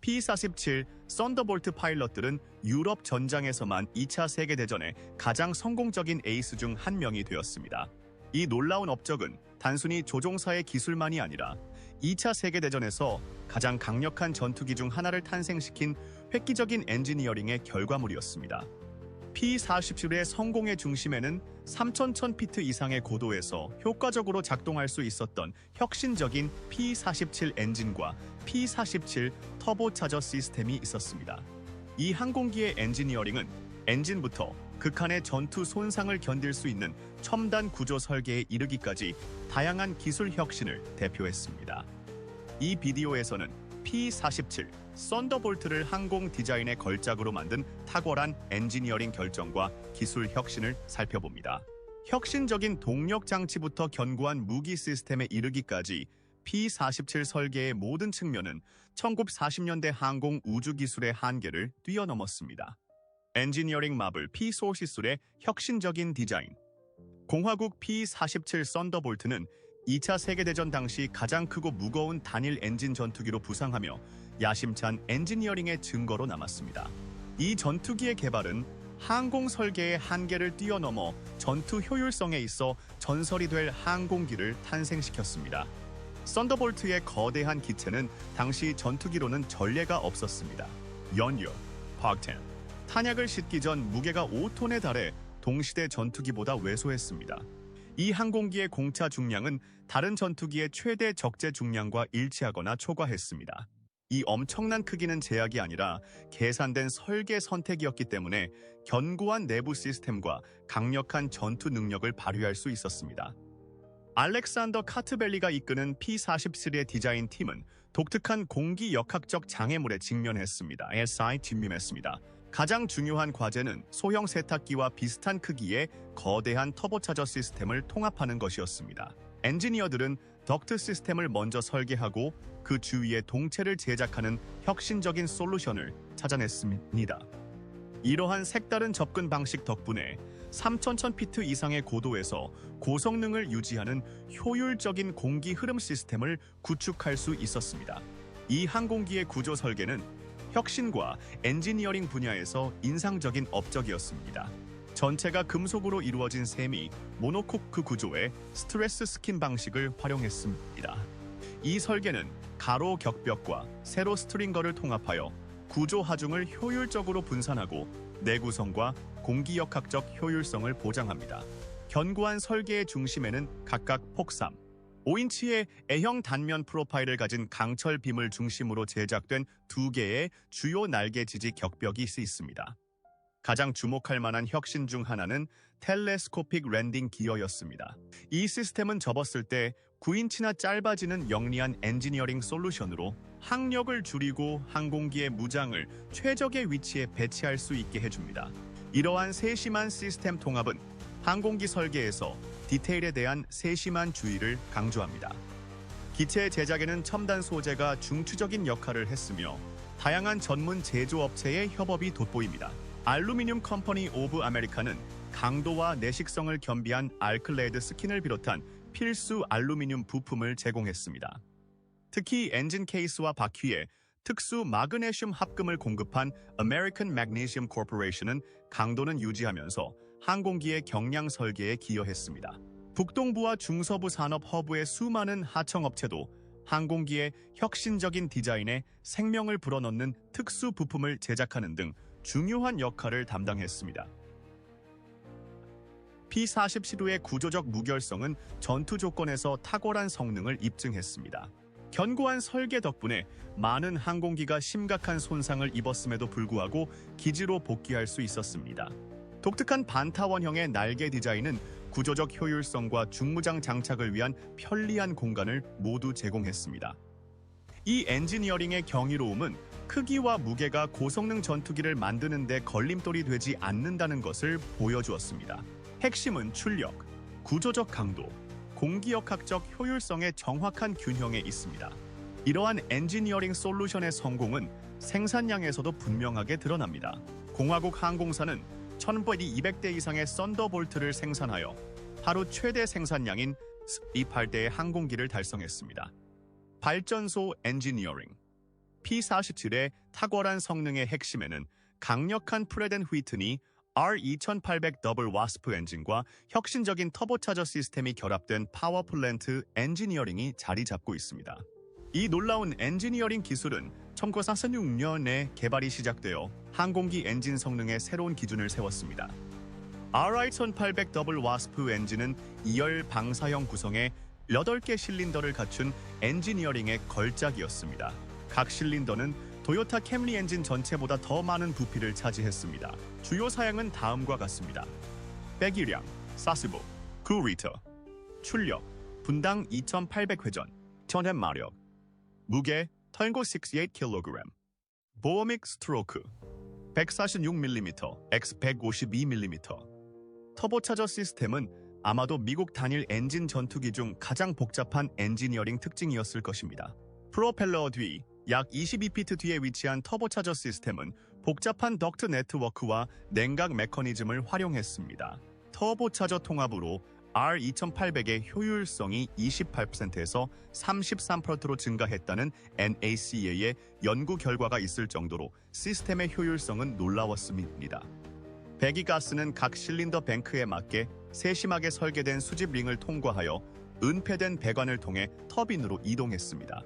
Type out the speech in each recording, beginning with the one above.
P-47 썬더볼트 파일럿들은 유럽 전장에서만 2차 세계대전의 가장 성공적인 에이스 중 한 명이 되었습니다. 이 놀라운 업적은 단순히 조종사의 기술만이 아니라 2차 세계대전에서 가장 강력한 전투기 중 하나를 탄생시킨 획기적인 엔지니어링의 결과물이었습니다. P-47의 성공의 중심에는 3,000피트 이상의 고도에서 효과적으로 작동할 수 있었던 혁신적인 P-47 엔진과 P-47 터보차저 시스템이 있었습니다. 이 항공기의 엔지니어링은 엔진부터 극한의 전투 손상을 견딜 수 있는 첨단 구조 설계에 이르기까지 다양한 기술 혁신을 대표했습니다. 이 비디오에서는 P-47 썬더볼트를 항공 디자인의 걸작으로 만든 탁월한 엔지니어링 결정과 기술 혁신을 살펴봅니다. 혁신적인 동력 장치부터 견고한 무기 시스템에 이르기까지 P-47 설계의 모든 측면은 1940년대 항공 우주 기술의 한계를 뛰어넘었습니다. 엔지니어링 마블 P-소시술의 혁신적인 디자인. 공화국 P-47 썬더볼트는 2차 세계대전 당시 가장 크고 무거운 단일 엔진 전투기로 부상하며 야심찬 엔지니어링의 증거로 남았습니다. 이 전투기의 개발은 항공 설계의 한계를 뛰어넘어 전투 효율성에 있어 전설이 될 항공기를 탄생시켰습니다. 썬더볼트의 거대한 기체는 당시 전투기로는 전례가 없었습니다. 연료, 박텐, 탄약을 싣기 전 무게가 5톤에 달해 동시대 전투기보다 왜소했습니다. 이 항공기의 공차 중량은 다른 전투기의 최대 적재 중량과 일치하거나 초과했습니다. 이 엄청난 크기는 제약이 아니라 계산된 설계 선택이었기 때문에 견고한 내부 시스템과 강력한 전투 능력을 발휘할 수 있었습니다. 알렉산더 카트벨리가 이끄는 P-47의 디자인 팀은 독특한 공기 역학적 장애물에 직면했습니다. 가장 중요한 과제는 소형 세탁기와 비슷한 크기의 거대한 터보차저 시스템을 통합하는 것이었습니다. 엔지니어들은 덕트 시스템을 먼저 설계하고 그 주위에 동체를 제작하는 혁신적인 솔루션을 찾아냈습니다. 이러한 색다른 접근 방식 덕분에 3,000피트 이상의 고도에서 고성능을 유지하는 효율적인 공기 흐름 시스템을 구축할 수 있었습니다. 이 항공기의 구조 설계는 혁신과 엔지니어링 분야에서 인상적인 업적이었습니다. 전체가 금속으로 이루어진 세미 모노코크 구조의 스트레스 스킨 방식을 활용했습니다. 이 설계는 가로 격벽과 세로 스트링거를 통합하여 구조 하중을 효율적으로 분산하고 내구성과 공기역학적 효율성을 보장합니다. 견고한 설계의 중심에는 각각 폭3, 5인치의 A형 단면 프로파일을 가진 강철 빔을 중심으로 제작된 2개의 주요 날개 지지 격벽이 있습니다. 가장 주목할 만한 혁신 중 하나는 텔레스코픽 랜딩 기어였습니다. 이 시스템은 접었을 때 9인치나 짧아지는 영리한 엔지니어링 솔루션으로 항력을 줄이고 항공기의 무장을 최적의 위치에 배치할 수 있게 해줍니다. 이러한 세심한 시스템 통합은 항공기 설계에서 디테일에 대한 세심한 주의를 강조합니다. 기체 제작에는 첨단 소재가 중추적인 역할을 했으며 다양한 전문 제조업체의 협업이 돋보입니다. 알루미늄 컴퍼니 오브 아메리카는 강도와 내식성을 겸비한 알클레드 스킨을 비롯한 필수 알루미늄 부품을 제공했습니다. 특히 엔진 케이스와 바퀴에 특수 마그네슘 합금을 공급한 American Magnesium Corporation은 강도는 유지하면서 항공기의 경량 설계에 기여했습니다. 북동부와 중서부 산업 허브의 수많은 하청업체도 항공기의 혁신적인 디자인에 생명을 불어넣는 특수 부품을 제작하는 등 중요한 역할을 담당했습니다. P-47의 구조적 무결성은 전투 조건에서 탁월한 성능을 입증했습니다. 견고한 설계 덕분에 많은 항공기가 심각한 손상을 입었음에도 불구하고 기지로 복귀할 수 있었습니다. 독특한 반타원형의 날개 디자인은 구조적 효율성과 중무장 장착을 위한 편리한 공간을 모두 제공했습니다. 이 엔지니어링의 경이로움은 크기와 무게가 고성능 전투기를 만드는 데 걸림돌이 되지 않는다는 것을 보여주었습니다. 핵심은 출력, 구조적 강도, 공기역학적 효율성의 정확한 균형에 있습니다. 이러한 엔지니어링 솔루션의 성공은 생산량에서도 분명하게 드러납니다. 공화국 항공사는 1,200대 이상의 썬더볼트를 생산하여 하루 최대 생산량인 28대의 항공기를 달성했습니다. 발전소 엔지니어링. P-47의 탁월한 성능의 핵심에는 강력한 프렛 앤 휘트니 R2800 더블 와스프 엔진과 혁신적인 터보차저 시스템이 결합된 파워플랜트 엔지니어링이 자리 잡고 있습니다. 이 놀라운 엔지니어링 기술은 1946년에 개발이 시작되어 항공기 엔진 성능의 새로운 기준을 세웠습니다. R2800 더블 와스프 엔진은 2열 방사형 구성의 8개 실린더를 갖춘 엔지니어링의 걸작이었습니다. 각 실린더는 토요타 캠리 엔진 전체보다 더 많은 부피를 차지했습니다. 주요 사양은 다음과 같습니다. 배기량 45, 9리터, 출력, 분당 2800회전, 전압마력, 무게 1068kg, 보어믹 스트로크 146mm, x 152mm. 터보차저 시스템은 아마도 미국 단일 엔진 전투기 중 가장 복잡한 엔지니어링 특징이었을 것입니다. 프로펠러 뒤 약 22피트 뒤에 위치한 터보차저 시스템은 복잡한 덕트 네트워크와 냉각 메커니즘을 활용했습니다. 터보차저 통합으로 R2800의 효율성이 28%에서 33%로 증가했다는 NACA의 연구 결과가 있을 정도로 시스템의 효율성은 놀라웠습니다. 배기가스는 각 실린더 뱅크에 맞게 세심하게 설계된 수집 링을 통과하여 은폐된 배관을 통해 터빈으로 이동했습니다.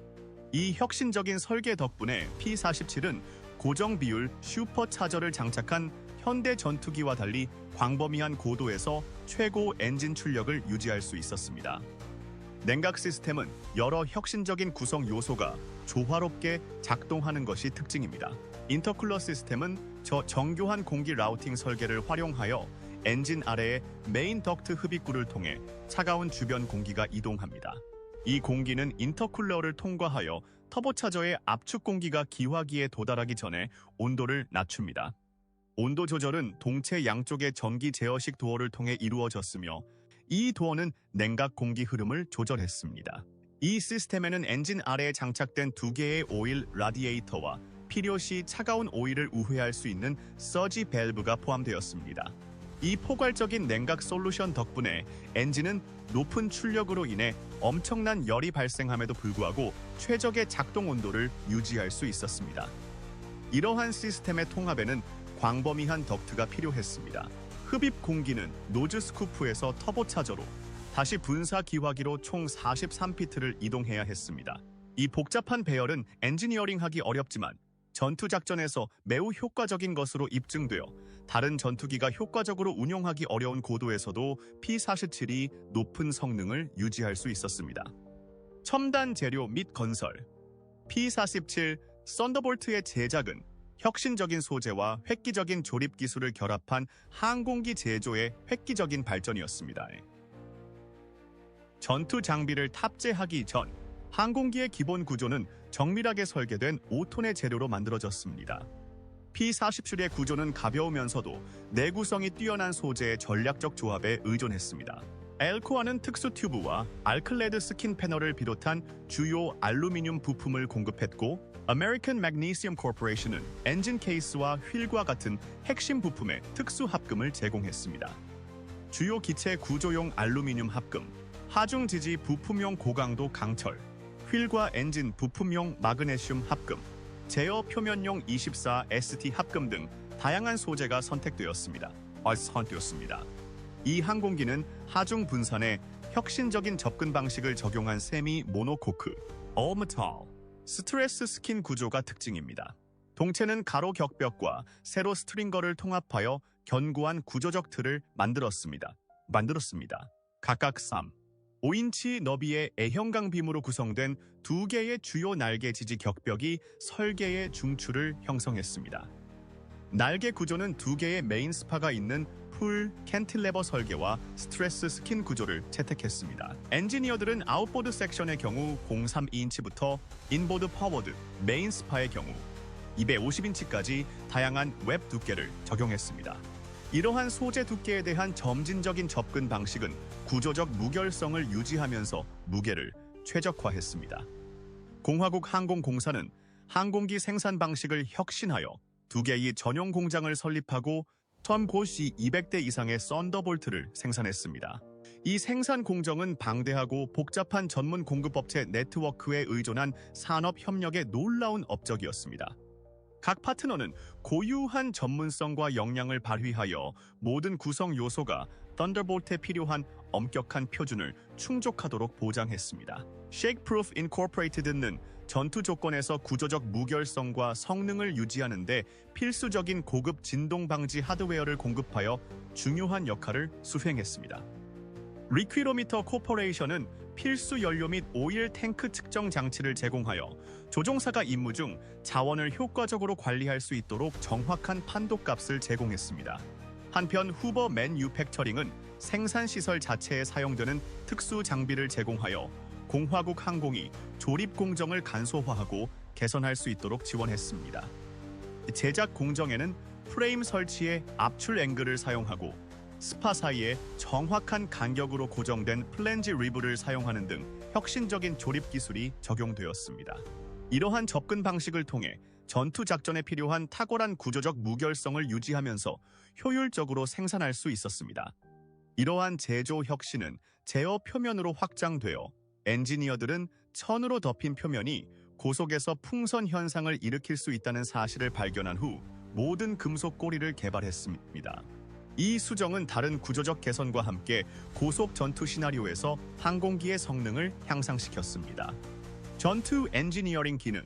이 혁신적인 설계 덕분에 P-47은 고정 비율 슈퍼차저를 장착한 현대 전투기와 달리 광범위한 고도에서 최고 엔진 출력을 유지할 수 있었습니다. 냉각 시스템은 여러 혁신적인 구성 요소가 조화롭게 작동하는 것이 특징입니다. 인터쿨러 시스템은 정교한 공기 라우팅 설계를 활용하여 엔진 아래의 메인 덕트 흡입구를 통해 차가운 주변 공기가 이동합니다. 이 공기는 인터쿨러를 통과하여 터보차저의 압축 공기가 기화기에 도달하기 전에 온도를 낮춥니다. 온도 조절은 동체 양쪽의 전기 제어식 도어를 통해 이루어졌으며 이 도어는 냉각 공기 흐름을 조절했습니다. 이 시스템에는 엔진 아래에 장착된 2개의 오일 라디에이터와 필요시 차가운 오일을 우회할 수 있는 서지 밸브가 포함되었습니다. 이 포괄적인 냉각 솔루션 덕분에 엔진은 높은 출력으로 인해 엄청난 열이 발생함에도 불구하고 최적의 작동 온도를 유지할 수 있었습니다. 이러한 시스템의 통합에는 광범위한 덕트가 필요했습니다. 흡입 공기는 노즈 스쿠프에서 터보차저로 다시 분사 기화기로 총 43피트를 이동해야 했습니다. 이 복잡한 배열은 엔지니어링하기 어렵지만 전투작전에서 매우 효과적인 것으로 입증되어 다른 전투기가 효과적으로 운용하기 어려운 고도에서도 P-47이 높은 성능을 유지할 수 있었습니다. 첨단 재료 및 건설 P-47 썬더볼트의 제작은 혁신적인 소재와 획기적인 조립 기술을 결합한 항공기 제조의 획기적인 발전이었습니다. 전투 장비를 탑재하기 전 항공기의 기본 구조는 정밀하게 설계된 5톤의 재료로 만들어졌습니다. P-47의 구조는 가벼우면서도 내구성이 뛰어난 소재의 전략적 조합에 의존했습니다. 엘코아는 특수 튜브와 알클레드 스킨 패널을 비롯한 주요 알루미늄 부품을 공급했고 American Magnesium Corporation은 엔진 케이스와 휠과 같은 핵심 부품의 특수 합금을 제공했습니다. 주요 기체 구조용 알루미늄 합금, 하중 지지 부품용 고강도 강철, 휠과 엔진 부품용 마그네슘 합금, 제어 표면용 24ST 합금 등 다양한 소재가 선택되었습니다. 이 항공기는 하중 분산에 혁신적인 접근 방식을 적용한 세미 모노코크, 얼메탈, 스트레스 스킨 구조가 특징입니다. 동체는 가로 격벽과 세로 스트링거를 통합하여 견고한 구조적 틀을 만들었습니다. 각각 5인치 너비의 A형강 빔으로 구성된 2개의 주요 날개 지지 격벽이 설계의 중추를 형성했습니다. 날개 구조는 2개의 메인 스파가 있는 풀 캔틸레버 설계와 스트레스 스킨 구조를 채택했습니다. 엔지니어들은 아웃보드 섹션의 경우 0.32인치부터 인보드 파워드, 메인 스파의 경우 250인치까지 다양한 웹 두께를 적용했습니다. 이러한 소재 두께에 대한 점진적인 접근 방식은 구조적 무결성을 유지하면서 무게를 최적화했습니다. 공화국 항공공사는 항공기 생산 방식을 혁신하여 2개의 전용 공장을 설립하고 톰 고시 200대 이상의 썬더볼트를 생산했습니다. 이 생산 공정은 방대하고 복잡한 전문 공급업체 네트워크에 의존한 산업 협력의 놀라운 업적이었습니다. 각 파트너는 고유한 전문성과 역량을 발휘하여 모든 구성 요소가 썬더볼트에 필요한 엄격한 표준을 충족하도록 보장했습니다. Shakeproof Incorporated는 전투 조건에서 구조적 무결성과 성능을 유지하는 데 필수적인 고급 진동 방지 하드웨어를 공급하여 중요한 역할을 수행했습니다. 리퀴로미터 코퍼레이션은 필수 연료 및 오일 탱크 측정 장치를 제공하여 조종사가 임무 중 자원을 효과적으로 관리할 수 있도록 정확한 판독값을 제공했습니다. 한편 후버 매뉴팩처링은 생산 시설 자체에 사용되는 특수 장비를 제공하여 공화국 항공이 조립 공정을 간소화하고 개선할 수 있도록 지원했습니다. 제작 공정에는 프레임 설치에 압출 앵글을 사용하고 스파 사이에 정확한 간격으로 고정된 플랜지 리브를 사용하는 등 혁신적인 조립 기술이 적용되었습니다. 이러한 접근 방식을 통해 전투 작전에 필요한 탁월한 구조적 무결성을 유지하면서 효율적으로 생산할 수 있었습니다. 이러한 제조 혁신은 제어 표면으로 확장되어 엔지니어들은 천으로 덮인 표면이 고속에서 풍선 현상을 일으킬 수 있다는 사실을 발견한 후 모든 금속 꼬리를 개발했습니다. 이 수정은 다른 구조적 개선과 함께 고속 전투 시나리오에서 항공기의 성능을 향상시켰습니다. 전투 엔지니어링 기능.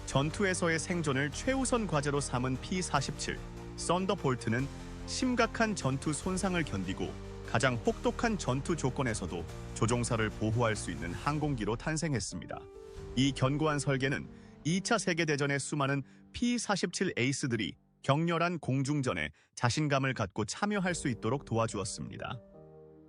전투에서의 생존을 최우선 과제로 삼은 P-47 썬더볼트는 심각한 전투 손상을 견디고 가장 혹독한 전투 조건에서도 조종사를 보호할 수 있는 항공기로 탄생했습니다. 이 견고한 설계는 2차 세계대전의 수많은 P-47 에이스들이 격렬한 공중전에 자신감을 갖고 참여할 수 있도록 도와주었습니다.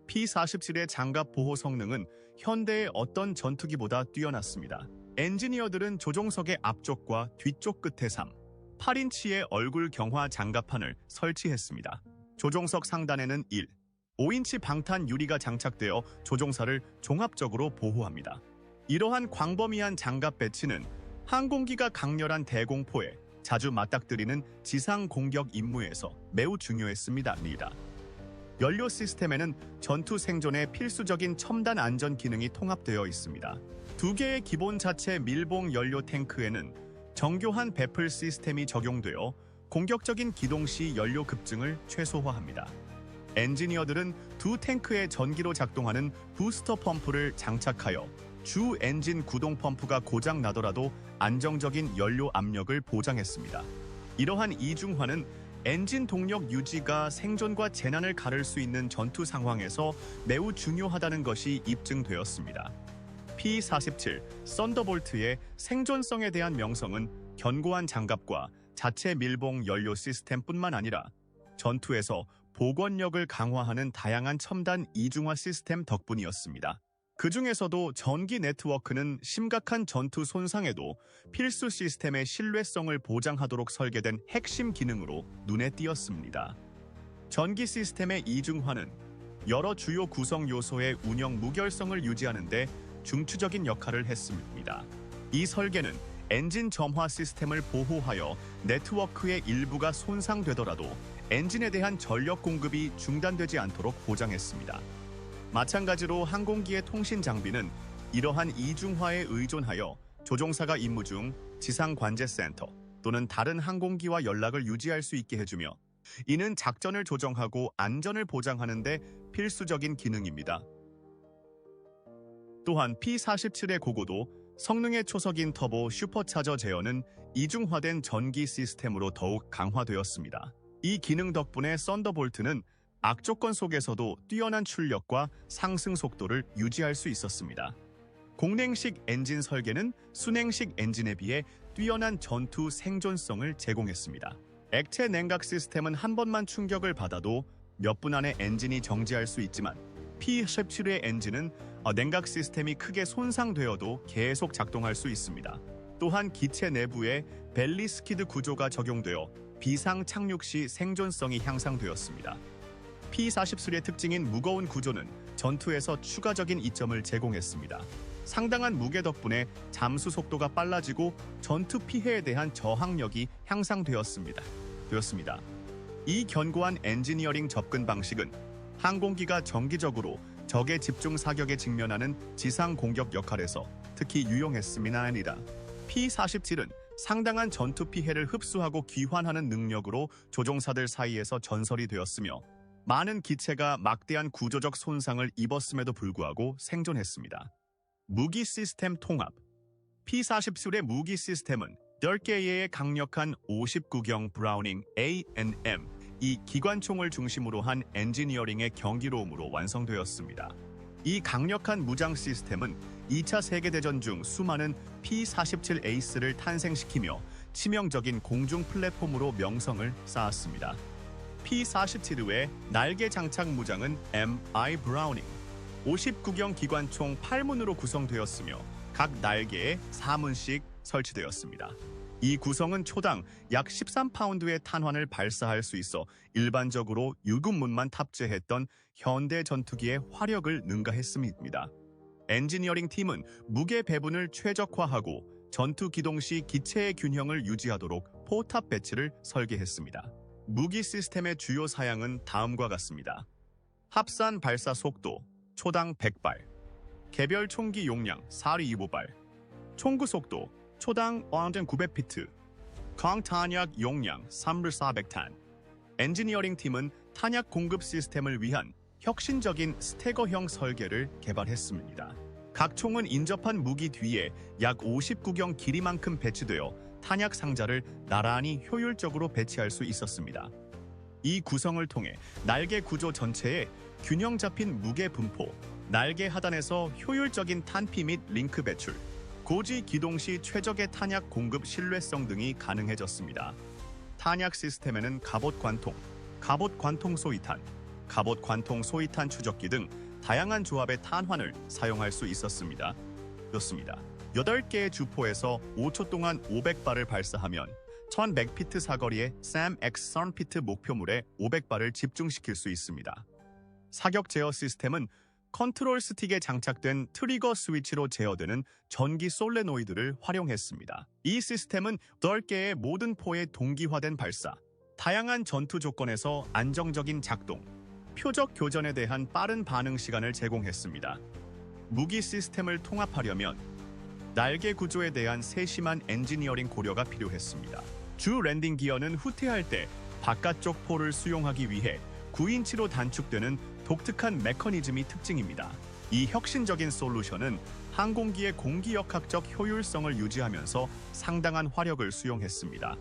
P-47의 장갑 보호 성능은 현대의 어떤 전투기보다 뛰어났습니다. 엔지니어들은 조종석의 앞쪽과 뒤쪽 끝에 8인치의 얼굴 경화 장갑판을 설치했습니다. 조종석 상단에는 5인치 방탄 유리가 장착되어 조종사를 종합적으로 보호합니다. 이러한 광범위한 장갑 배치는 항공기가 강렬한 대공포에 자주 맞닥뜨리는 지상 공격 임무에서 매우 중요했습니다. 연료 시스템에는 전투 생존에 필수적인 첨단 안전 기능이 통합되어 있습니다. 두 개의 기본 자체 밀봉 연료 탱크에는 정교한 배플 시스템이 적용되어 공격적인 기동 시 연료 급증을 최소화합니다. 엔지니어들은 두 탱크에 전기로 작동하는 부스터 펌프를 장착하여 주 엔진 구동 펌프가 고장 나더라도 안정적인 연료 압력을 보장했습니다. 이러한 이중화는 엔진 동력 유지가 생존과 재난을 가를 수 있는 전투 상황에서 매우 중요하다는 것이 입증되었습니다. P-47 썬더볼트의 생존성에 대한 명성은 견고한 장갑과 자체 밀봉 연료 시스템뿐만 아니라 전투에서 복원력을 강화하는 다양한 첨단 이중화 시스템 덕분이었습니다. 그 중에서도 전기 네트워크는 심각한 전투 손상에도 필수 시스템의 신뢰성을 보장하도록 설계된 핵심 기능으로 눈에 띄었습니다. 전기 시스템의 이중화는 여러 주요 구성 요소의 운영 무결성을 유지하는 데 중추적인 역할을 했습니다. 이 설계는 엔진 점화 시스템을 보호하여 네트워크의 일부가 손상되더라도 엔진에 대한 전력 공급이 중단되지 않도록 보장했습니다. 마찬가지로 항공기의 통신 장비는 이러한 이중화에 의존하여 조종사가 임무 중 지상 관제 센터 또는 다른 항공기와 연락을 유지할 수 있게 해주며 이는 작전을 조정하고 안전을 보장하는 데 필수적인 기능입니다. 또한 P-47의 고고도 성능의 초석인 터보 슈퍼차저 제어는 이중화된 전기 시스템으로 더욱 강화되었습니다. 이 기능 덕분에 썬더볼트는 악조건 속에서도 뛰어난 출력과 상승 속도를 유지할 수 있었습니다. 공냉식 엔진 설계는 순행식 엔진에 비해 뛰어난 전투 생존성을 제공했습니다. 액체 냉각 시스템은 한 번만 충격을 받아도 몇 분 안에 엔진이 정지할 수 있지만 P-17의 엔진은 냉각 시스템이 크게 손상되어도 계속 작동할 수 있습니다. 또한 기체 내부에 벨리 스키드 구조가 적용되어 비상 착륙 시 생존성이 향상되었습니다. P-47의 특징인 무거운 구조는 전투에서 추가적인 이점을 제공했습니다. 상당한 무게 덕분에 잠수 속도가 빨라지고 전투 피해에 대한 저항력이 향상되었습니다. 이 견고한 엔지니어링 접근 방식은 항공기가 정기적으로 적의 집중 사격에 직면하는 지상 공격 역할에서 특히 유용했음이나 아니라 P-47은 상당한 전투 피해를 흡수하고 귀환하는 능력으로 조종사들 사이에서 전설이 되었으며 많은 기체가 막대한 구조적 손상을 입었음에도 불구하고 생존했습니다. 무기 시스템 통합 P-47의 무기 시스템은 10개의 강력한 59경 브라우닝 A&M 이 기관총을 중심으로 한 엔지니어링의 경이로움으로 완성되었습니다. 이 강력한 무장 시스템은 2차 세계대전 중 수많은 P-47 에이스를 탄생시키며 치명적인 공중 플랫폼으로 명성을 쌓았습니다. P-47 외 날개 장착 무장은 MI 브라우닝 59경 기관총 8문으로 구성되었으며 각 날개에 4문씩 설치되었습니다. 이 구성은 초당 약 13파운드의 탄환을 발사할 수 있어 일반적으로 유급문만 탑재했던 현대 전투기의 화력을 능가했습니다. 엔지니어링 팀은 무게 배분을 최적화하고 전투 기동 시 기체의 균형을 유지하도록 포탑 배치를 설계했습니다. 무기 시스템의 주요 사양은 다음과 같습니다. 합산 발사 속도 초당 100발, 개별 총기 용량 425발, 총구 속도 초당 900피트, 광탄약 용량 3,400탄. 엔지니어링 팀은 탄약 공급 시스템을 위한 혁신적인 스태거형 설계를 개발했습니다. 각 총은 인접한 무기 뒤에 약 59경 길이만큼 배치되어 탄약 상자를 나란히 효율적으로 배치할 수 있었습니다. 이 구성을 통해 날개 구조 전체에 균형 잡힌 무게 분포, 날개 하단에서 효율적인 탄피 및 링크 배출, 고지 기동 시 최적의 탄약 공급 신뢰성 등이 가능해졌습니다. 탄약 시스템에는 갑옷 관통 소위탄, 갑옷 관통 소위탄 추적기 등 다양한 조합의 탄환을 사용할 수 있었습니다. 8개의 주포에서 5초 동안 500발을 발사하면 1100피트 사거리의 SAM X 선피트 목표물에 500발을 집중시킬 수 있습니다. 사격 제어 시스템은 컨트롤 스틱에 장착된 트리거 스위치로 제어되는 전기 솔레노이드를 활용했습니다. 이 시스템은 8개의 모든 포의 동기화된 발사, 다양한 전투 조건에서 안정적인 작동, 표적 교전에 대한 빠른 반응 시간을 제공했습니다. 무기 시스템을 통합하려면 날개 구조에 대한 세심한 엔지니어링 고려가 필요했습니다. 주 랜딩 기어는 후퇴할 때 바깥쪽 포를 수용하기 위해 9인치로 단축되는 독특한 메커니즘이 특징입니다. 이 혁신적인 솔루션은 항공기의 공기역학적 효율성을 유지하면서 상당한 화력을 수용했습니다.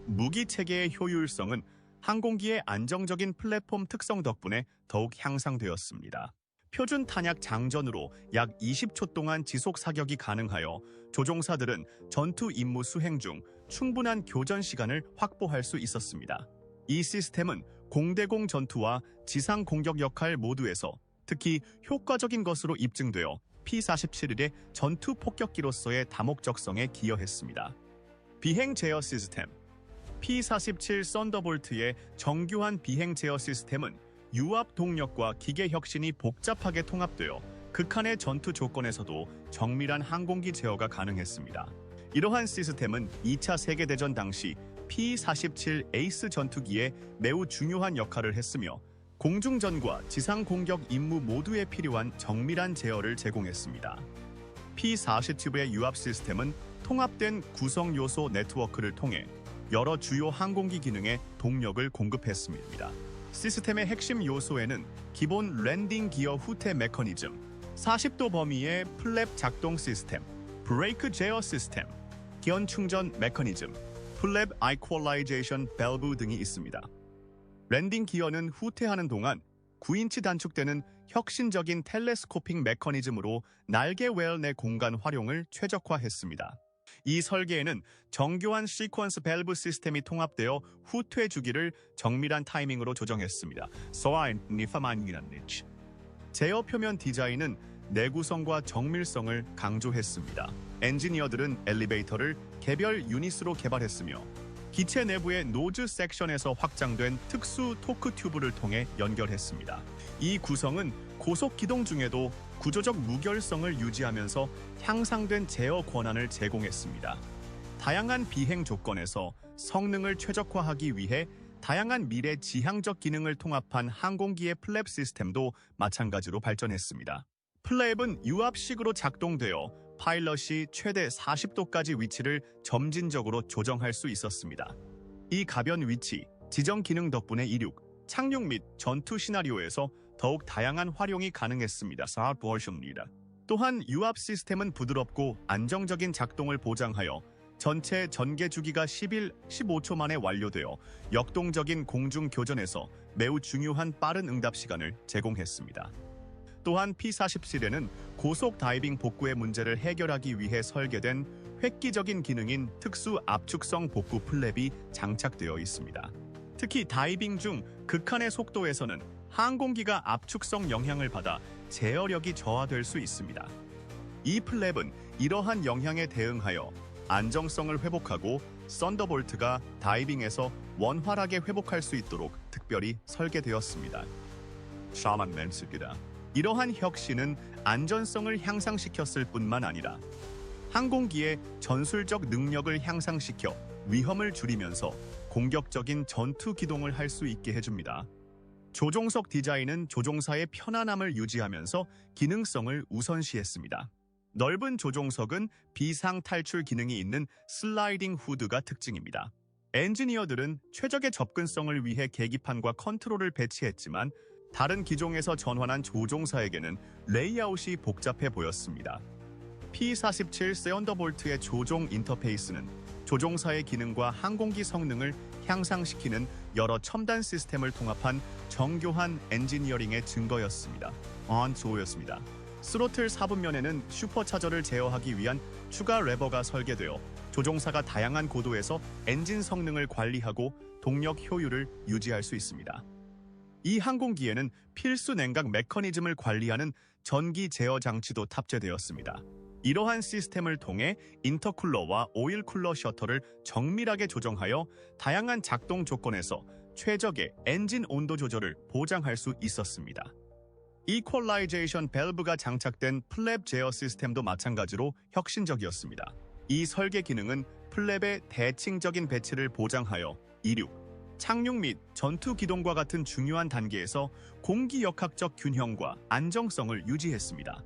무기 체계의 효율성은 항공기의 안정적인 플랫폼 특성 덕분에 더욱 향상되었습니다. 표준 탄약 장전으로 약 20초 동안 지속 사격이 가능하여 조종사들은 전투 임무 수행 중 충분한 교전 시간을 확보할 수 있었습니다. 이 시스템은 공대공 전투와 지상 공격 역할 모두에서 특히 효과적인 것으로 입증되어 P-47의 전투 폭격기로서의 다목적성에 기여했습니다. 비행 제어 시스템 P-47 썬더볼트의 정교한 비행 제어 시스템은 유압 동력과 기계 혁신이 복잡하게 통합되어 극한의 전투 조건에서도 정밀한 항공기 제어가 가능했습니다. 이러한 시스템은 2차 세계대전 당시 P-47 에이스 전투기에 매우 중요한 역할을 했으며 공중전과 지상 공격 임무 모두에 필요한 정밀한 제어를 제공했습니다. P-47의 유압 시스템은 통합된 구성 요소 네트워크를 통해 여러 주요 항공기 기능에 동력을 공급했습니다. 시스템의 핵심 요소에는 기본 랜딩 기어 후퇴 메커니즘, 40도 범위의 플랩 작동 시스템, 브레이크 제어 시스템, 기원 충전 메커니즘, 플랩 이퀄라이제이션 밸브 등이 있습니다. 랜딩 기어는 후퇴하는 동안 9인치 단축되는 혁신적인 텔레스코핑 메커니즘으로 날개 웨어 내 공간 활용을 최적화했습니다. 이 설계에는 정교한 시퀀스 밸브 시스템이 통합되어 후퇴 주기를 정밀한 타이밍으로 조정했습니다. 제어 표면 디자인은 내구성과 정밀성을 강조했습니다. 엔지니어들은 엘리베이터를 개별 유닛으로 개발했으며 기체 내부의 노즈 섹션에서 확장된 특수 토크 튜브를 통해 연결했습니다. 이 구성은 고속 기동 중에도 구조적 무결성을 유지하면서 향상된 제어 권한을 제공했습니다. 다양한 비행 조건에서 성능을 최적화하기 위해 다양한 미래 지향적 기능을 통합한 항공기의 플랩 시스템도 마찬가지로 발전했습니다. 플랩은 유압식으로 작동되어 파일럿이 최대 40도까지 위치를 점진적으로 조정할 수 있었습니다. 이 가변 위치, 지정 기능 덕분에 이륙, 착륙 및 전투 시나리오에서 더욱 다양한 활용이 가능했습니다. 또한 유압 시스템은 부드럽고 안정적인 작동을 보장하여 전체 전개 주기가 11, 15초 만에 완료되어 역동적인 공중 교전에서 매우 중요한 빠른 응답 시간을 제공했습니다. 또한 P-47에는 고속 다이빙 복구의 문제를 해결하기 위해 설계된 획기적인 기능인 특수 압축성 복구 플랩이 장착되어 있습니다. 특히 다이빙 중 극한의 속도에서는 항공기가 압축성 영향을 받아 제어력이 저하될 수 있습니다. 이 플랩은 이러한 영향에 대응하여 안정성을 회복하고 썬더볼트가 다이빙에서 원활하게 회복할 수 있도록 특별히 설계되었습니다. 이러한 혁신은 안전성을 향상시켰을 뿐만 아니라 항공기의 전술적 능력을 향상시켜 위험을 줄이면서 공격적인 전투 기동을 할 수 있게 해줍니다. 조종석 디자인은 조종사의 편안함을 유지하면서 기능성을 우선시했습니다. 넓은 조종석은 비상 탈출 기능이 있는 슬라이딩 후드가 특징입니다. 엔지니어들은 최적의 접근성을 위해 계기판과 컨트롤을 배치했지만 다른 기종에서 전환한 조종사에게는 레이아웃이 복잡해 보였습니다. P-47 썬더볼트의 조종 인터페이스는 조종사의 기능과 항공기 성능을 향상시키는 여러 첨단 시스템을 통합한 정교한 엔지니어링의 증거였습니다. 좋았습니다. 스로틀 사분면에는 슈퍼차저를 제어하기 위한 추가 레버가 설계되어 조종사가 다양한 고도에서 엔진 성능을 관리하고 동력 효율을 유지할 수 있습니다. 이 항공기에는 필수 냉각 메커니즘을 관리하는 전기 제어 장치도 탑재되었습니다. 이러한 시스템을 통해 인터쿨러와 오일 쿨러 셔터를 정밀하게 조정하여 다양한 작동 조건에서 최적의 엔진 온도 조절을 보장할 수 있었습니다. 이퀄라이제이션 밸브가 장착된 플랩 제어 시스템도 마찬가지로 혁신적이었습니다. 이 설계 기능은 플랩의 대칭적인 배치를 보장하여 이륙, 착륙 및 전투 기동과 같은 중요한 단계에서 공기역학적 균형과 안정성을 유지했습니다.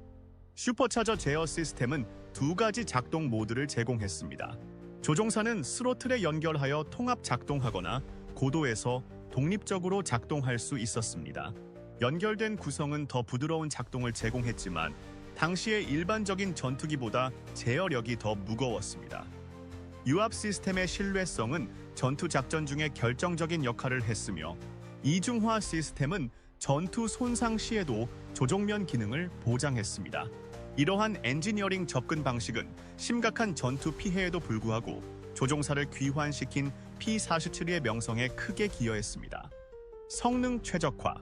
슈퍼차저 제어 시스템은 두 가지 작동 모드를 제공했습니다. 조종사는 스로틀에 연결하여 통합 작동하거나 고도에서 독립적으로 작동할 수 있었습니다. 연결된 구성은 더 부드러운 작동을 제공했지만 당시의 일반적인 전투기보다 제어력이 더 무거웠습니다. 유압 시스템의 신뢰성은 전투 작전 중에 결정적인 역할을 했으며 이중화 시스템은 전투 손상 시에도 조종면 기능을 보장했습니다. 이러한 엔지니어링 접근 방식은 심각한 전투 피해에도 불구하고 조종사를 귀환시킨 P-47의 명성에 크게 기여했습니다. 성능 최적화.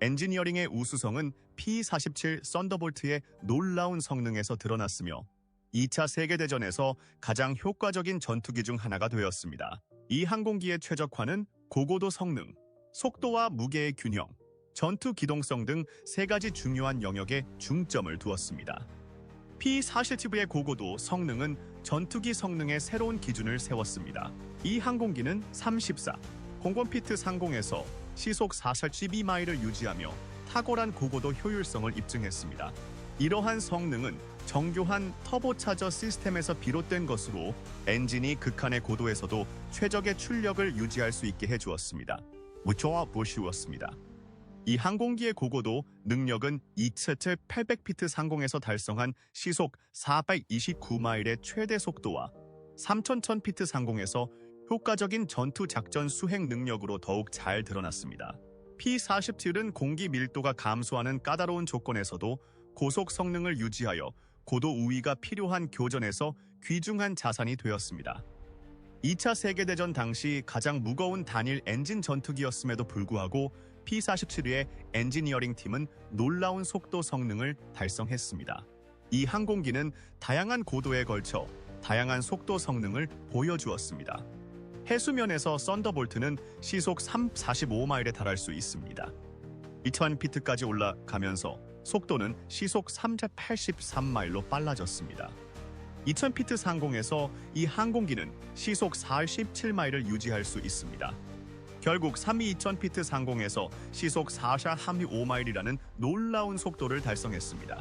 엔지니어링의 우수성은 P-47 썬더볼트의 놀라운 성능에서 드러났으며 2차 세계대전에서 가장 효과적인 전투기 중 하나가 되었습니다. 이 항공기의 최적화는 고고도 성능, 속도와 무게의 균형, 전투 기동성 등 세 가지 중요한 영역에 중점을 두었습니다. P-47의 고고도 성능은 전투기 성능의 새로운 기준을 세웠습니다. 이 항공기는 34, 공권피트 상공에서 시속 412마일을 유지하며 탁월한 고고도 효율성을 입증했습니다. 이러한 성능은 정교한 터보차저 시스템에서 비롯된 것으로 엔진이 극한의 고도에서도 최적의 출력을 유지할 수 있게 해주었습니다. 무초와 보시웠습니다. 이 항공기의 고고도 능력은 2,800피트 상공에서 달성한 시속 429마일의 최대 속도와 3,100피트 상공에서 효과적인 전투 작전 수행 능력으로 더욱 잘 드러났습니다. P-47은 공기 밀도가 감소하는 까다로운 조건에서도 고속 성능을 유지하여 고도 우위가 필요한 교전에서 귀중한 자산이 되었습니다. 2차 세계대전 당시 가장 무거운 단일 엔진 전투기였음에도 불구하고 P-47의 엔지니어링 팀은 놀라운 속도 성능을 달성했습니다. 이 항공기는 다양한 고도에 걸쳐 다양한 속도 성능을 보여주었습니다. 해수면에서 썬더볼트는 시속 345마일에 달할 수 있습니다. 2000피트까지 올라가면서 속도는 시속 383마일로 빨라졌습니다. 2000피트 상공에서 이 항공기는 시속 47마일을 유지할 수 있습니다. 결국 32,000피트 상공에서 시속 4.35마일이라는 놀라운 속도를 달성했습니다.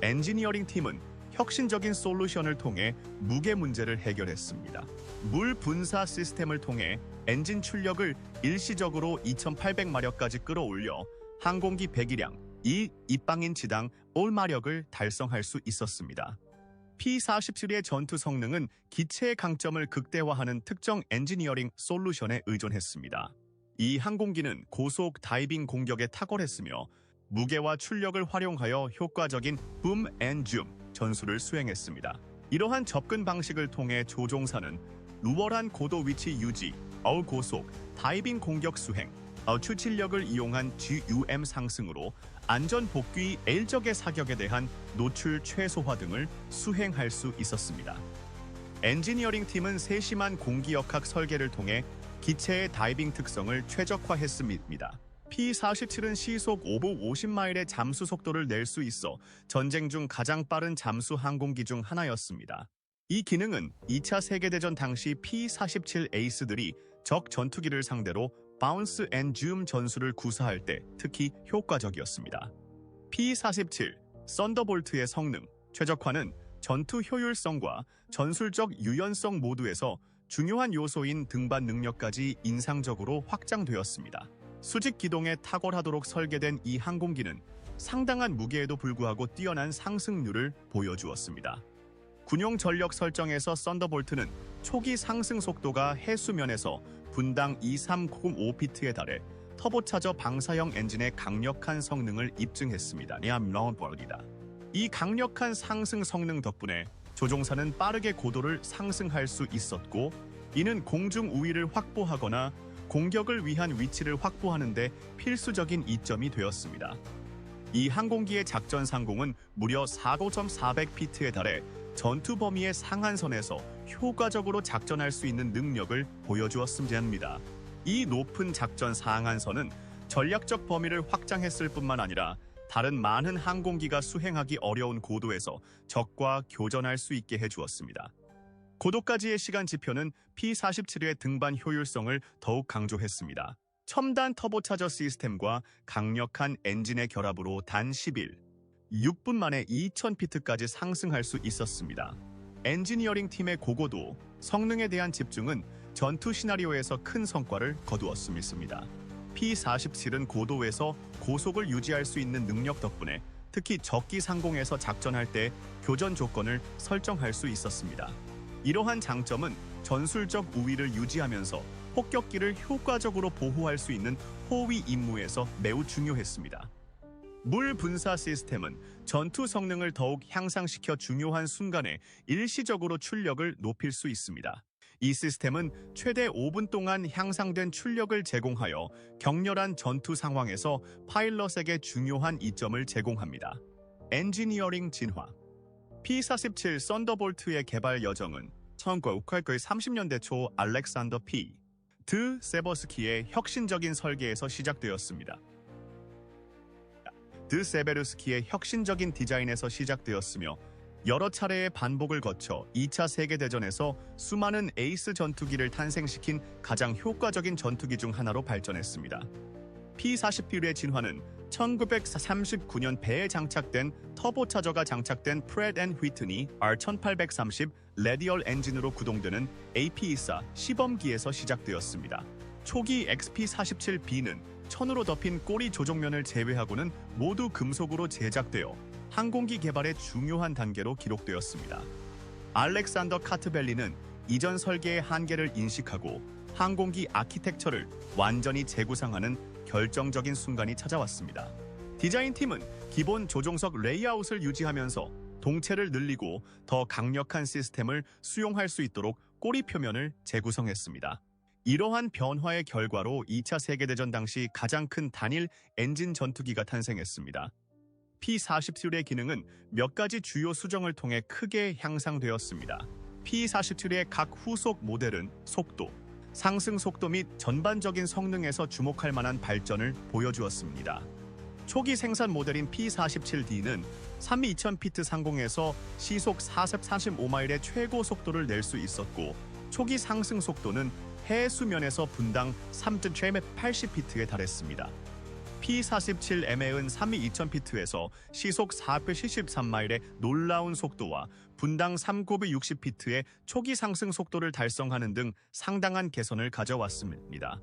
엔지니어링 팀은 혁신적인 솔루션을 통해 무게 문제를 해결했습니다. 물 분사 시스템을 통해 엔진 출력을 일시적으로 2,800마력까지 끌어올려 항공기 배기량 입방인치당 올마력을 달성할 수 있었습니다. P-47의 전투 성능은 기체의 강점을 극대화하는 특정 엔지니어링 솔루션에 의존했습니다. 이 항공기는 고속 다이빙 공격에 탁월했으며 무게와 출력을 활용하여 효과적인 붐 앤 줌 전술을 수행했습니다. 이러한 접근 방식을 통해 조종사는 우월한 고도 위치 유지, 고속, 다이빙 공격 수행, 추진력을 이용한 GUM 상승으로 안전 복귀 L적의 사격에 대한 노출 최소화 등을 수행할 수 있었습니다. 엔지니어링 팀은 세심한 공기역학 설계를 통해 기체의 다이빙 특성을 최적화했습니다. P-47은 시속 550마일의 잠수 속도를 낼 수 있어 전쟁 중 가장 빠른 잠수 항공기 중 하나였습니다. 이 기능은 2차 세계대전 당시 P-47 에이스들이 적 전투기를 상대로 바운스 앤 줌 전술을 구사할 때 특히 효과적이었습니다. P-47 썬더볼트의 성능, 최적화는 전투 효율성과 전술적 유연성 모두에서 중요한 요소인 등반 능력까지 인상적으로 확장되었습니다. 수직 기동에 탁월하도록 설계된 이 항공기는 상당한 무게에도 불구하고 뛰어난 상승률을 보여주었습니다. 군용 전력 설정에서 썬더볼트는 초기 상승 속도가 해수면에서 분당 2305피트에 달해 터보차저 방사형 엔진의 강력한 성능을 입증했습니다. 이 강력한 상승 성능 덕분에 조종사는 빠르게 고도를 상승할 수 있었고, 이는 공중 우위를 확보하거나 공격을 위한 위치를 확보하는 데 필수적인 이점이 되었습니다. 이 항공기의 작전 상공은 무려 4,400피트에 달해 전투 범위의 상한선에서 효과적으로 작전할 수 있는 능력을 보여주었습니다. 이 높은 작전 상한선은 전략적 범위를 확장했을 뿐만 아니라 다른 많은 항공기가 수행하기 어려운 고도에서 적과 교전할 수 있게 해주었습니다. 고도까지의 시간 지표는 P-47의 등반 효율성을 더욱 강조했습니다. 첨단 터보차저 시스템과 강력한 엔진의 결합으로 단 10일, 6분 만에 2,000피트까지 상승할 수 있었습니다. 엔지니어링 팀의 고고도, 성능에 대한 집중은 전투 시나리오에서 큰 성과를 거두었습니다. P-47은 고도에서 고속을 유지할 수 있는 능력 덕분에 특히 적기 상공에서 작전할 때 교전 조건을 설정할 수 있었습니다. 이러한 장점은 전술적 우위를 유지하면서 폭격기를 효과적으로 보호할 수 있는 호위 임무에서 매우 중요했습니다. 물 분사 시스템은 전투 성능을 더욱 향상시켜 중요한 순간에 일시적으로 출력을 높일 수 있습니다. 이 시스템은 최대 5분 동안 향상된 출력을 제공하여 격렬한 전투 상황에서 파일럿에게 중요한 이점을 제공합니다. 엔지니어링 진화. P-47 썬더볼트의 개발 여정은 1930년대 초 알렉산더 P. 드 세버스키의 혁신적인 설계에서 시작되었습니다. 드 세베르스키의 혁신적인 디자인에서 시작되었으며 여러 차례의 반복을 거쳐 2차 세계대전에서 수많은 에이스 전투기를 탄생시킨 가장 효과적인 전투기 중 하나로 발전했습니다. P-47의 진화는 1939년 배에 장착된 터보차저가 장착된 프렛 앤 휘트니 R1830 레디얼 엔진으로 구동되는 AP-24 시범기에서 시작되었습니다. 초기 XP-47B는 천으로 덮인 꼬리 조종면을 제외하고는 모두 금속으로 제작되어 항공기 개발의 중요한 단계로 기록되었습니다. 알렉산더 카트벨리는 이전 설계의 한계를 인식하고 항공기 아키텍처를 완전히 재구상하는 결정적인 순간이 찾아왔습니다. 디자인팀은 기본 조종석 레이아웃을 유지하면서 동체를 늘리고 더 강력한 시스템을 수용할 수 있도록 꼬리 표면을 재구성했습니다. 이러한 변화의 결과로 2차 세계대전 당시 가장 큰 단일 엔진 전투기가 탄생했습니다. P-47의 기능은 몇 가지 주요 수정을 통해 크게 향상되었습니다. P-47의 각 후속 모델은 속도, 상승 속도 및 전반적인 성능에서 주목할 만한 발전을 보여주었습니다. 초기 생산 모델인 P-47D는 32,000피트 상공에서 시속 445마일의 최고 속도를 낼 수 있었고, 초기 상승 속도는 해의 수면에서 분당 3.80피트에 달했습니다. P-47M은 32,000피트에서 시속 473마일의 놀라운 속도와 분당 3,960피트의 초기 상승 속도를 달성하는 등 상당한 개선을 가져왔습니다.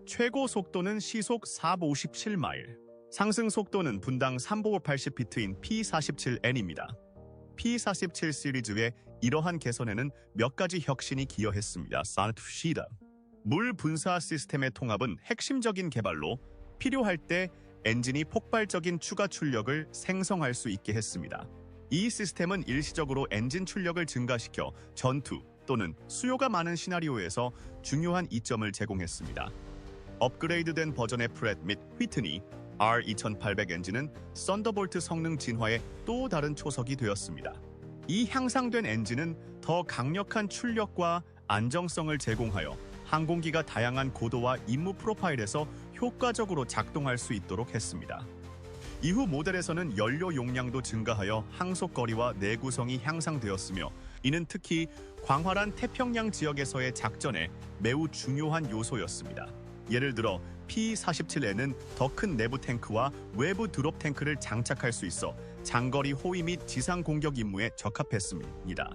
최고 속도는 시속 457마일, 상승 속도는 분당 3,580피트인 P-47N입니다. P-47 시리즈의 이러한 개선에는 몇 가지 혁신이 기여했습니다. 물 분사 시스템의 통합은 핵심적인 개발로 필요할 때 엔진이 폭발적인 추가 출력을 생성할 수 있게 했습니다. 이 시스템은 일시적으로 엔진 출력을 증가시켜 전투 또는 수요가 많은 시나리오에서 중요한 이점을 제공했습니다. 업그레이드된 버전의 프렛 및 휘트니 R2800 엔진은 썬더볼트 성능 진화의 또 다른 초석이 되었습니다. 이 향상된 엔진은 더 강력한 출력과 안정성을 제공하여 항공기가 다양한 고도와 임무 프로파일에서 효과적으로 작동할 수 있도록 했습니다. 이후 모델에서는 연료 용량도 증가하여 항속거리와 내구성이 향상되었으며 이는 특히 광활한 태평양 지역에서의 작전에 매우 중요한 요소였습니다. 예를 들어 P-47N은 더 큰 내부 탱크와 외부 드롭 탱크를 장착할 수 있어 장거리 호위 및 지상 공격 임무에 적합했습니다.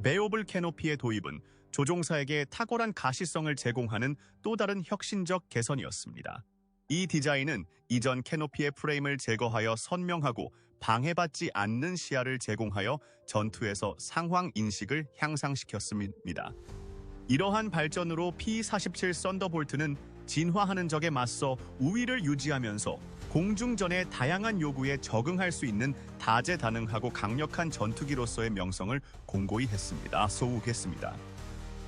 베오블 캐노피의 도입은 조종사에게 탁월한 가시성을 제공하는 또 다른 혁신적 개선이었습니다. 이 디자인은 이전 캐노피의 프레임을 제거하여 선명하고 방해받지 않는 시야를 제공하여 전투에서 상황 인식을 향상시켰습니다. 이러한 발전으로 P-47 썬더볼트는 진화하는 적에 맞서 우위를 유지하면서 공중전의 다양한 요구에 적응할 수 있는 다재다능하고 강력한 전투기로서의 명성을 공고히 소우했습니다.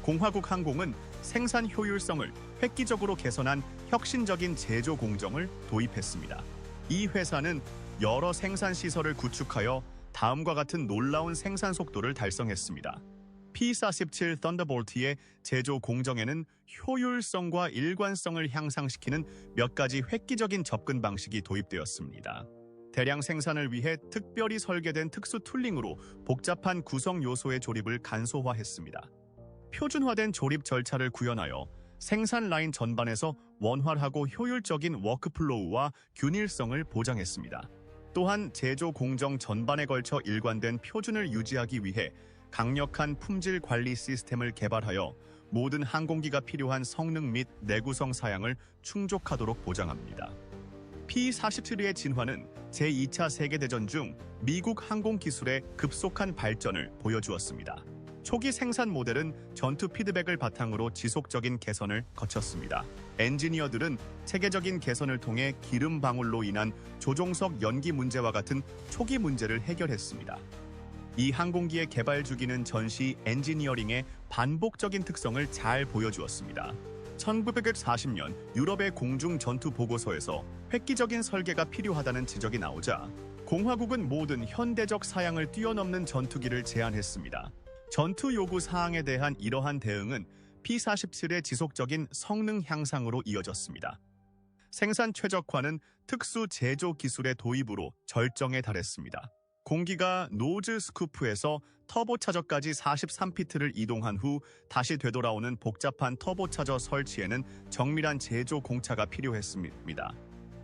공화국 항공은 생산 효율성을 획기적으로 개선한 혁신적인 제조 공정을 도입했습니다. 이 회사는 여러 생산 시설을 구축하여 다음과 같은 놀라운 생산 속도를 달성했습니다. P-47 썬더볼트의 제조 공정에는 효율성과 일관성을 향상시키는 몇 가지 획기적인 접근 방식이 도입되었습니다. 대량 생산을 위해 특별히 설계된 특수 툴링으로 복잡한 구성 요소의 조립을 간소화했습니다. 표준화된 조립 절차를 구현하여 생산 라인 전반에서 원활하고 효율적인 워크플로우와 균일성을 보장했습니다. 또한 제조 공정 전반에 걸쳐 일관된 표준을 유지하기 위해 강력한 품질 관리 시스템을 개발하여 모든 항공기가 필요한 성능 및 내구성 사양을 충족하도록 보장합니다. P-47의 진화는 제2차 세계대전 중 미국 항공 기술의 급속한 발전을 보여주었습니다. 초기 생산 모델은 전투 피드백을 바탕으로 지속적인 개선을 거쳤습니다. 엔지니어들은 체계적인 개선을 통해 기름 방울로 인한 조종석 연기 문제와 같은 초기 문제를 해결했습니다. 이 항공기의 개발 주기는 전시 엔지니어링의 반복적인 특성을 잘 보여주었습니다. 1940년 유럽의 공중 전투 보고서에서 획기적인 설계가 필요하다는 지적이 나오자 공화국은 모든 현대적 사양을 뛰어넘는 전투기를 제안했습니다. 전투 요구 사항에 대한 이러한 대응은 P-47의 지속적인 성능 향상으로 이어졌습니다. 생산 최적화는 특수 제조 기술의 도입으로 절정에 달했습니다. 공기가 노즈 스쿠프에서 터보차저까지 43피트를 이동한 후 다시 되돌아오는 복잡한 터보차저 설치에는 정밀한 제조 공차가 필요했습니다.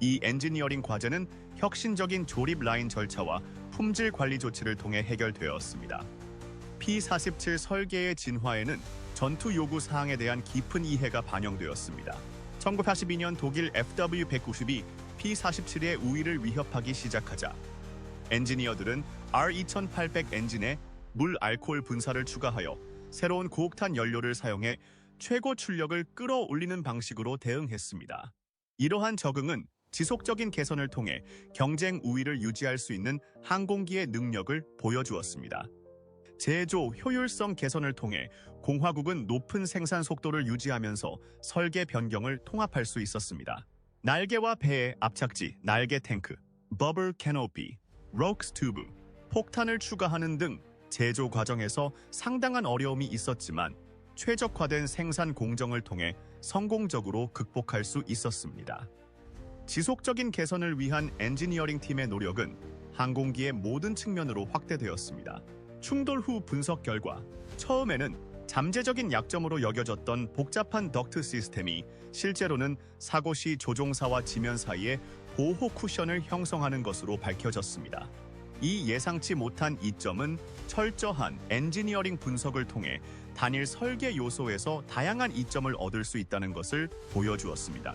이 엔지니어링 과제는 혁신적인 조립 라인 절차와 품질 관리 조치를 통해 해결되었습니다. P-47 설계의 진화에는 전투 요구 사항에 대한 깊은 이해가 반영되었습니다. 1982년 독일 FW-190이 P-47의 우위를 위협하기 시작하자 엔지니어들은 R2800 엔진에 물 알코올 분사를 추가하여 새로운 고옥탄 연료를 사용해 최고 출력을 끌어올리는 방식으로 대응했습니다. 이러한 적응은 지속적인 개선을 통해 경쟁 우위를 유지할 수 있는 항공기의 능력을 보여주었습니다. 제조 효율성 개선을 통해 공화국은 높은 생산 속도를 유지하면서 설계 변경을 통합할 수 있었습니다. 날개와 배의 앞착지, 날개 탱크, 버블 캐노피, 록스 튜브, 폭탄을 추가하는 등 제조 과정에서 상당한 어려움이 있었지만 최적화된 생산 공정을 통해 성공적으로 극복할 수 있었습니다. 지속적인 개선을 위한 엔지니어링 팀의 노력은 항공기의 모든 측면으로 확대되었습니다. 충돌 후 분석 결과 처음에는 잠재적인 약점으로 여겨졌던 복잡한 덕트 시스템이 실제로는 사고 시 조종사와 지면 사이에 보호 쿠션을 형성하는 것으로 밝혀졌습니다. 이 예상치 못한 이점은 철저한 엔지니어링 분석을 통해 단일 설계 요소에서 다양한 이점을 얻을 수 있다는 것을 보여주었습니다.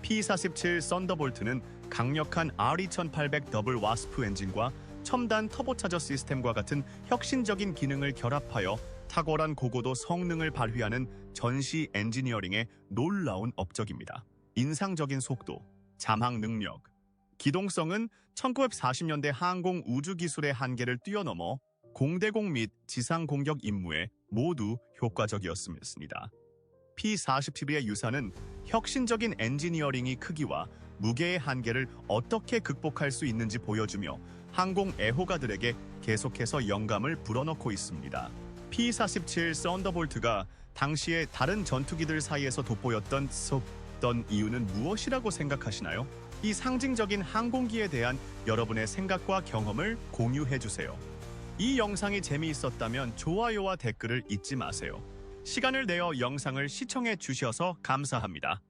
P-47 썬더볼트는 강력한 R2800 더블 와스프 엔진과 첨단 터보차저 시스템과 같은 혁신적인 기능을 결합하여 탁월한 고고도 성능을 발휘하는 전시 엔지니어링의 놀라운 업적입니다. 인상적인 속도, 잠항 능력, 기동성은 1940년대 항공 우주 기술의 한계를 뛰어넘어 공대공 및 지상 공격 임무에 모두 효과적이었습니다. P-47의 유사는 혁신적인 엔지니어링이 크기와 무게의 한계를 어떻게 극복할 수 있는지 보여주며 항공 애호가들에게 계속해서 영감을 불어넣고 있습니다. P-47 썬더볼트가 당시에 다른 전투기들 사이에서 돋보였던 이유는 무엇이라고 생각하시나요? 이 상징적인 항공기에 대한 여러분의 생각과 경험을 공유해주세요. 이 영상이 재미있었다면 좋아요와 댓글을 잊지 마세요. 시간을 내어 영상을 시청해 주셔서 감사합니다.